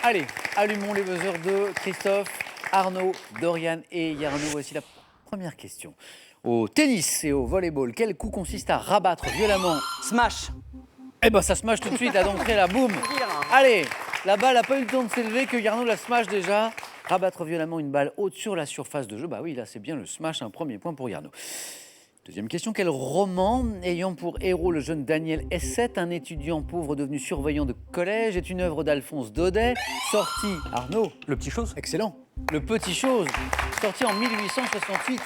Allez, allumons les buzzers de Christophe, Arnaud, Dorian et Yarno. Voici la première question. Au tennis et au volleyball, quel coup consiste à rabattre violemment? Smash. Eh ben ça smash tout de suite, là d'entrée, là, boum. Allez, la balle n'a pas eu le temps de s'élever que Yarno la smash déjà. Rabattre violemment une balle haute sur la surface de jeu. Bah oui, là c'est bien le smash, un premier point pour Yarno. Deuxième question, quel roman ayant pour héros le jeune Daniel Essette, un étudiant pauvre devenu surveillant de collège, est une œuvre d'Alphonse Daudet, sorti, Arnaud, Le petit chose. excellent, Le Petit Chose, sorti en 1868.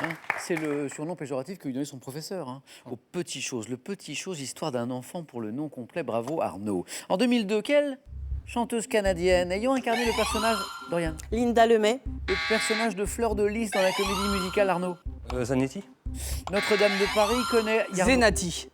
Hein, c'est le surnom péjoratif que lui donnait son professeur, hein, au Petit Chose. Le Petit Chose, histoire d'un enfant pour le nom complet, bravo Arnaud. En 2002, quelle chanteuse canadienne ayant incarné le personnage, Dorian, Linda Lemay. le personnage de Fleur de Lys dans la comédie musicale, Arnaud? Zanetti. Notre-Dame de Paris connaît, Yarno, Zenati.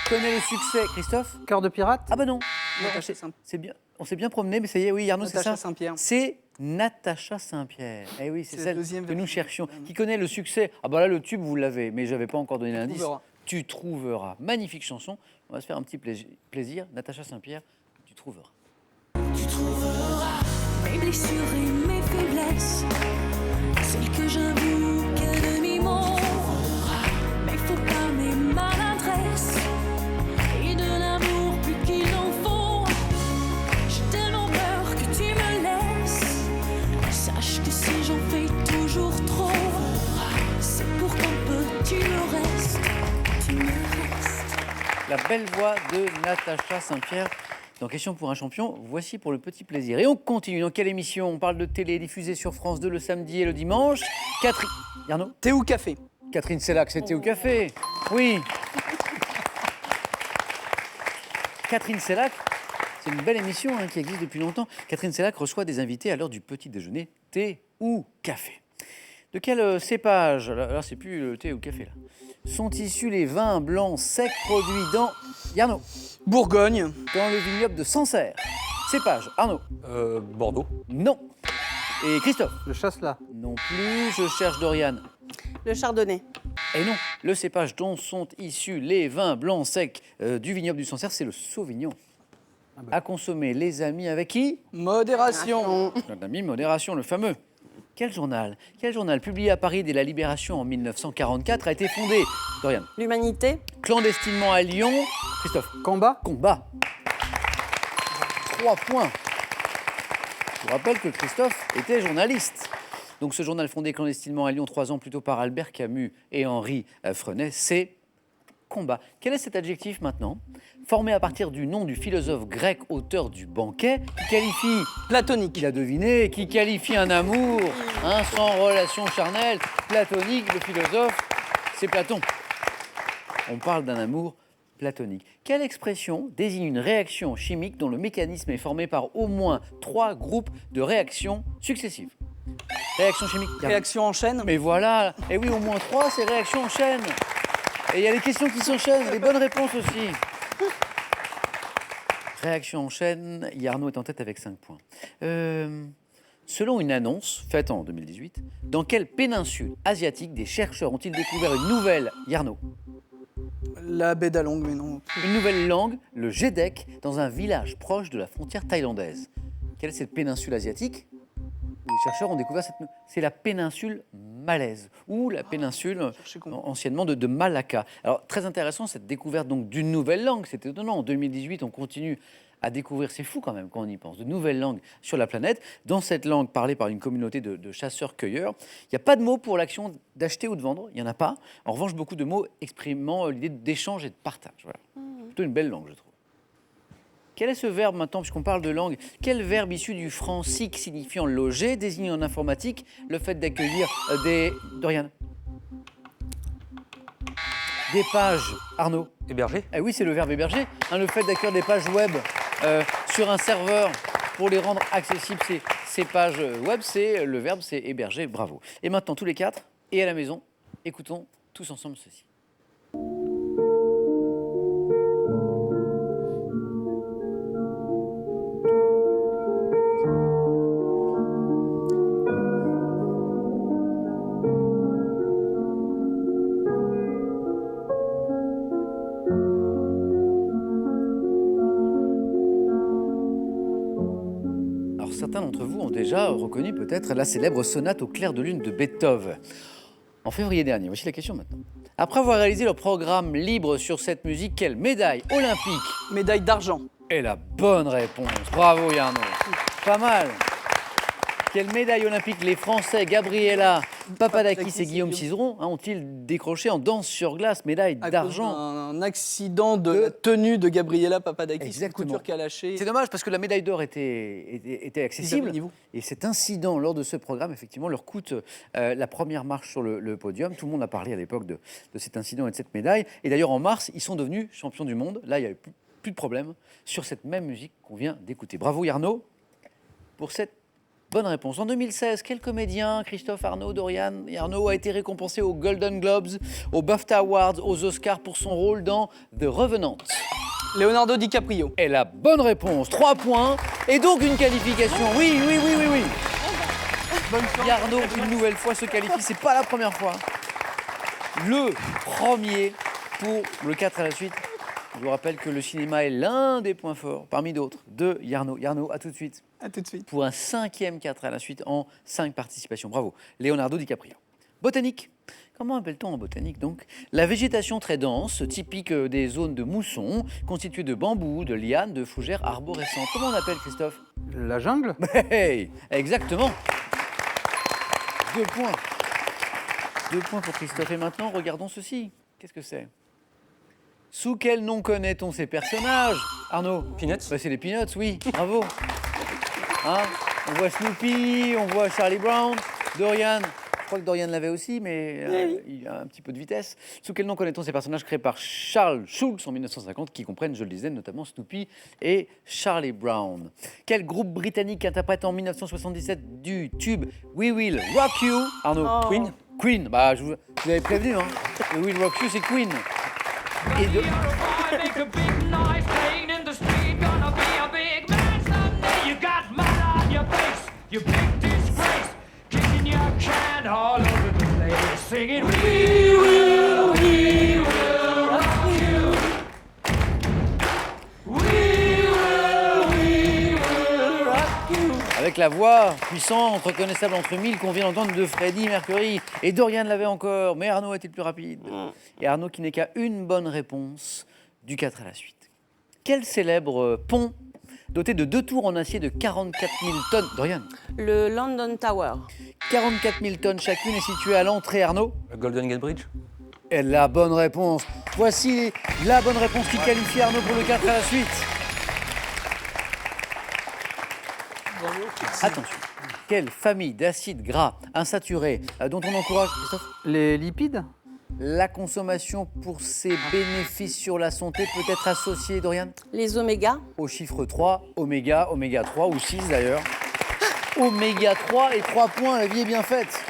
connaît le succès, Christophe? Cœur de pirate. Ah bah non, Natacha Saint- c'est bien, on s'est bien promené, mais ça y est, oui, Yarno, c'est Natacha ça. Saint-Pierre. C'est Natacha Saint-Pierre. Eh oui, c'est C'est la celle deuxième que nous version. cherchions. Qui connaît le succès? Ah bah là, le tube, vous l'avez, mais je n'avais pas encore donné l'indice. trouveras. Tu trouveras. Magnifique chanson. On va se faire un petit plaisir. Natacha Saint-Pierre, tu trouveras. Tu trouveras mes blessures et mes faiblesses, celles que j'invoque à demi-mot. Mais faut pas mes maladresses et de l'amour plus qu'il en faut. J'ai tellement peur que tu me laisses. Sache que si j'en fais toujours trop, c'est pour qu'un peu tu me restes, tu me restes. La belle voix de Natacha Saint-Pierre. Dans Question pour un champion, voici pour le petit plaisir. Et on continue. Dans quelle émission? On parle de télé diffusée sur France 2 le samedi et le dimanche. Catherine. Yarno? Thé ou café? Catherine Sellac, c'était au café. Oui. Catherine Sellac, c'est une belle émission hein, qui existe depuis longtemps. Catherine Sellac reçoit des invités à l'heure du petit déjeuner, thé ou café. De quel cépage, là c'est plus le thé ou café, là, sont issus les vins blancs secs produits dans, Yarno, Bourgogne. dans le vignoble de Sancerre? Cépage, Arnaud? Bordeaux. Non. Et Christophe? Le chasse-là. Non plus. Je cherche Dorian. Le chardonnay. Et non, le cépage dont sont issus les vins blancs secs du vignoble du Sancerre, c'est le Sauvignon. À consommer, les amis, avec qui? Modération. Notre ami Modération, le fameux. Quel journal, publié à Paris dès la Libération en 1944, a été fondé, Dorian, L'humanité. clandestinement à Lyon? Christophe? Combat. Combat. 3 points. Je vous rappelle que Christophe était journaliste. Donc ce journal fondé clandestinement à Lyon 3 ans plus tôt par Albert Camus et Henri Freinet, c'est Combat. Quel est cet adjectif maintenant? Formé à partir du nom du philosophe grec auteur du Banquet, qui qualifie, Platonique. il a deviné, qui qualifie un amour sans relation charnelle, platonique, le philosophe, c'est Platon. On parle d'un amour platonique. Quelle expression désigne une réaction chimique dont le mécanisme est formé par au moins 3 groupes de réactions successives? Réaction chimique. Réaction en chaîne. Mais voilà, et oui, au moins 3, c'est réaction en chaîne. Et il y a les questions qui s'enchaînent, les bonnes réponses aussi. Réaction en chaîne, Yarno est en tête avec 5 points. Selon une annonce faite en 2018, dans quelle péninsule asiatique des chercheurs ont-ils découvert une nouvelle, Yarno, La baie d'Along, mais non. une nouvelle langue, le Gédek, dans un village proche de la frontière thaïlandaise? Quelle est cette péninsule asiatique où les chercheurs ont découvert cette... C'est la péninsule malaise, ou la péninsule anciennement de Malacca. Alors, très intéressant, cette découverte donc d'une nouvelle langue. C'est étonnant, en 2018, on continue à découvrir, c'est fou quand même quand on y pense, de nouvelles langues sur la planète. Dans cette langue parlée par une communauté de chasseurs-cueilleurs, il n'y a pas de mots pour l'action d'acheter ou de vendre, il n'y en a pas. En revanche, beaucoup de mots exprimant l'idée d'échange et de partage. Voilà. Plutôt une belle langue, je trouve. Quel est ce verbe maintenant, puisqu'on parle de langue? Quel verbe issu du francique signifiant loger désigne en informatique le fait d'accueillir des... Dorian? Des pages, Arnaud? Héberger. Eh oui, c'est le verbe héberger. Hein, le fait d'accueillir des pages web sur un serveur pour les rendre accessibles, ces pages web, c'est le verbe, c'est héberger. Bravo. Et maintenant, tous les 4, et à la maison, écoutons tous ensemble ceci. certains d'entre vous ont déjà reconnu peut-être la célèbre sonate au clair de lune de Beethoven. En février dernier, voici la question maintenant. Après avoir réalisé leur programme libre sur cette musique, quelle médaille olympique Médaille d'argent. est la bonne réponse? Bravo Yarno. Pas mal. Quelle médaille olympique les Français Gabriela Papadakis et Guillaume Cizeron ont-ils décroché en danse sur glace? Médaille À cause d'argent. d'un accident de la tenue de Gabriela Papadakis. Exactement. Couture qui a lâché. C'est dommage parce que la médaille d'or était accessible. Niveau. Et cet incident lors de ce programme, effectivement, leur coûte la première marche sur le podium. Tout le monde a parlé à l'époque de cet incident et de cette médaille. Et d'ailleurs, en mars, ils sont devenus champions du monde. Là, il n'y avait plus de problème sur cette même musique qu'on vient d'écouter. Bravo Yarno pour cette bonne réponse. En 2016, quel comédien, Christophe, Arnaud, Dorian et Arnaud, a été récompensé aux Golden Globes, aux BAFTA Awards, aux Oscars pour son rôle dans The Revenant? Leonardo DiCaprio. Et la bonne réponse, 3 points, et donc une qualification. Oui. Bonne chance. Arnaud, une nouvelle fois, se qualifie, c'est pas la première fois. Le premier pour le 4 à la suite. Je vous rappelle que le cinéma est l'un des points forts, parmi d'autres, de Yarno. Yarno, à tout de suite. À tout de suite. Pour un 5e 4 à la suite en 5 participations. Bravo. Leonardo DiCaprio. Botanique. Comment appelle-t-on en botanique donc? La végétation très dense, typique des zones de mousson, constituée de bambous, de lianes, de fougères arborescentes. Comment on appelle, Christophe? La jungle? Hey, exactement. 2 points. 2 points pour Christophe. Et maintenant, regardons ceci. Qu'est-ce que c'est? Sous quel nom connaît-on ces personnages? Arnaud? Peanuts. Bah, c'est les Peanuts, oui. Bravo. Hein, on voit Snoopy, on voit Charlie Brown, Dorian. Je crois que Dorian l'avait aussi, mais il a un petit peu de vitesse. Sous quel nom connaît-on ces personnages créés par Charles Schulz en 1950, qui comprennent, je le disais, notamment Snoopy et Charlie Brown? Quel groupe britannique interprète en 1977 du tube We Will Rock You? Arnaud? Oh. Queen? Queen, bah, je vous avais prévenu, hein. We Will Rock You, c'est Queen. Et de... Make a big noise playing in the street. Gonna be a big man someday. You got mud on your face. You big disgrace. Kicking your can all over the place. Singing, we will rock you. We will rock you. Avec la voix puissante, reconnaissable entre mille qu'on vient d'entendre de Freddie Mercury. Et Dorian l'avait encore, mais Arnaud était le plus rapide. Et Arnaud qui n'est qu'à une bonne réponse du 4 à la suite. Quel célèbre pont doté de 2 tours en acier de 44 000 tonnes? Dorian? Le London Tower. 44 000 tonnes chacune est située à l'entrée, Arnaud? Le Golden Gate Bridge. Et la bonne réponse. Voici la bonne réponse qui qualifie Arnaud pour le 4 à la suite. Attention. Quelle famille d'acides gras insaturés dont on encourage, Christophe, Les lipides. la consommation pour ses bénéfices sur la santé peut être associée, Dorian, Les omégas. au chiffre 3, oméga 3 ou 6 d'ailleurs. Oméga 3 et 3 points, la vie est bien faite.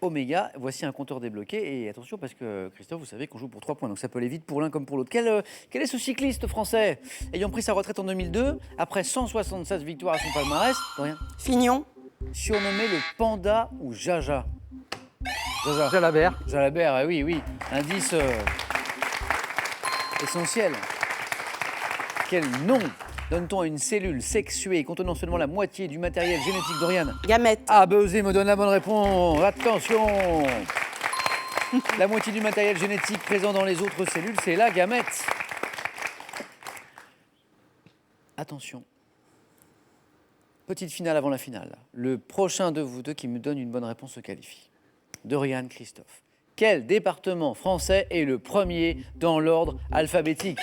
Oméga, voici un compteur débloqué. Et attention parce que Christophe, vous savez qu'on joue pour 3 points, donc ça peut aller vite pour l'un comme pour l'autre. Quel est ce cycliste français ayant pris sa retraite en 2002, après 176 victoires à son palmarès, Dorian, Fignon. surnommé le panda ou Jaja? Jaja. Jalabert. Jalabert, oui. Indice essentiel. Quel nom donne-t-on à une cellule sexuée contenant seulement la moitié du matériel génétique d'Oriane? Gamète. Ah, Beuzé me donne la bonne réponse. Attention. La moitié du matériel génétique présent dans les autres cellules, c'est la gamète. Attention. Petite finale avant la finale. Le prochain de vous deux qui me donne une bonne réponse se qualifie. Dorian, Christophe. Quel département français est le premier dans l'ordre alphabétique?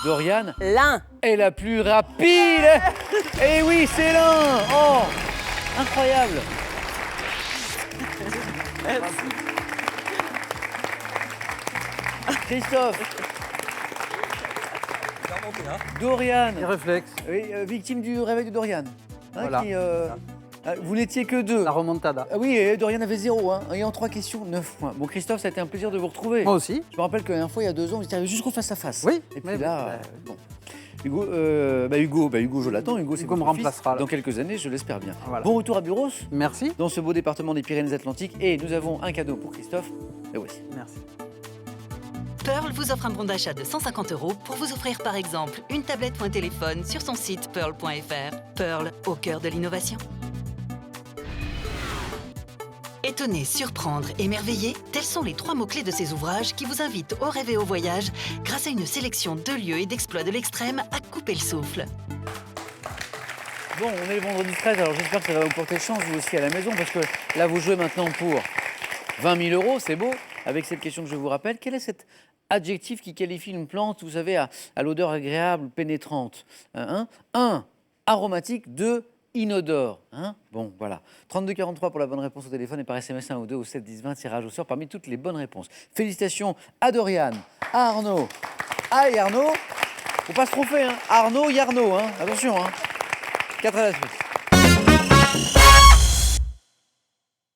Dorian L'Ain. est la plus rapide. Et oui, c'est l'un. Oh, incroyable. Christophe. Dorian. Les réflexes. Oui, victime du réveil de Dorian. Hein, Voilà. Vous n'étiez que 2. La remontada. Ah oui, et Dorian avait 0. Hein. Et en 3 questions, 9 points. Bon, Christophe, ça a été un plaisir de vous retrouver. Moi aussi. Je me rappelle que la dernière fois, il y a 2 ans, vous étiez arrivé jusqu'au face-à-face. Oui, Et puis mais là, bon, bon. Hugo, je l'attends. Hugo, c'est Hugo me votre fils. remplacera, là. Dans quelques années, je l'espère bien. Voilà. Bon retour à Buros, Merci. dans ce beau département des Pyrénées-Atlantiques. Et nous avons un cadeau pour Christophe. Et voici. Merci. Pearl vous offre un bon d'achat de 150 € pour vous offrir par exemple une tablette ou un téléphone sur son site pearl.fr. Pearl, au cœur de l'innovation. Étonner, surprendre, émerveiller, tels sont les 3 mots-clés de ces ouvrages qui vous invitent au rêve et au voyage grâce à une sélection de lieux et d'exploits de l'extrême à couper le souffle. Bon, on est le vendredi 13, alors j'espère que ça va vous porter chance, vous aussi, à la maison, parce que là, vous jouez maintenant pour 20 000 €, c'est beau. Avec cette question que je vous rappelle, quel est cet adjectif qui qualifie une plante, vous savez, à l'odeur agréable, pénétrante 1, aromatique, 2, inodore. Bon, voilà. 32-43 pour la bonne réponse au téléphone et par SMS 1 ou 2 au 7 10 20, tirage au sort parmi toutes les bonnes réponses. Félicitations à Dorian, à Arnaud, à Yarnaud. Faut pas se tromper, Arnaud, Yarnaud, attention. 4 à la suite.